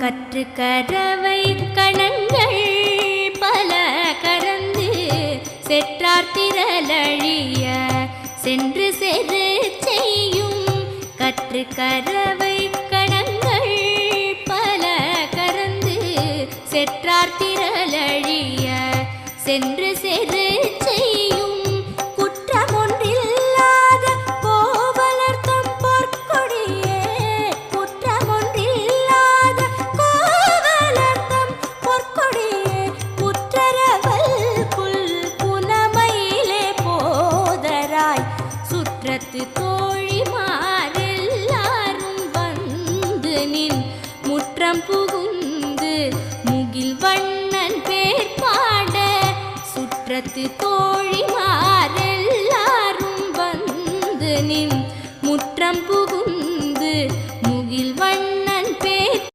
கற்று கரவை கணங்கள் பல கரந்து செற்றார் திரளழிய சென்று செரு செய்யும் கற்று கரவை கணங்கள் பல கரந்து செற்றார் திரளழிய சென்று செரு செய்யும் குற்றமொன்றில்லாத கோவலர்தம் பொற்கொடியே குற்றமொன்றில்லாத கோவலர்தம் பொற்கொடியே புற்றரவல் புல் புனமையிலே போதராய் சுற்றத்து தோழிமாரெல்லாரும் வந்து நின் முற்றம் புகுந்து முகில் வண்ணன் பேர் பாட சுற்றத்து தோழிமாரெல்லாரும் வந்து நின் முற்றம்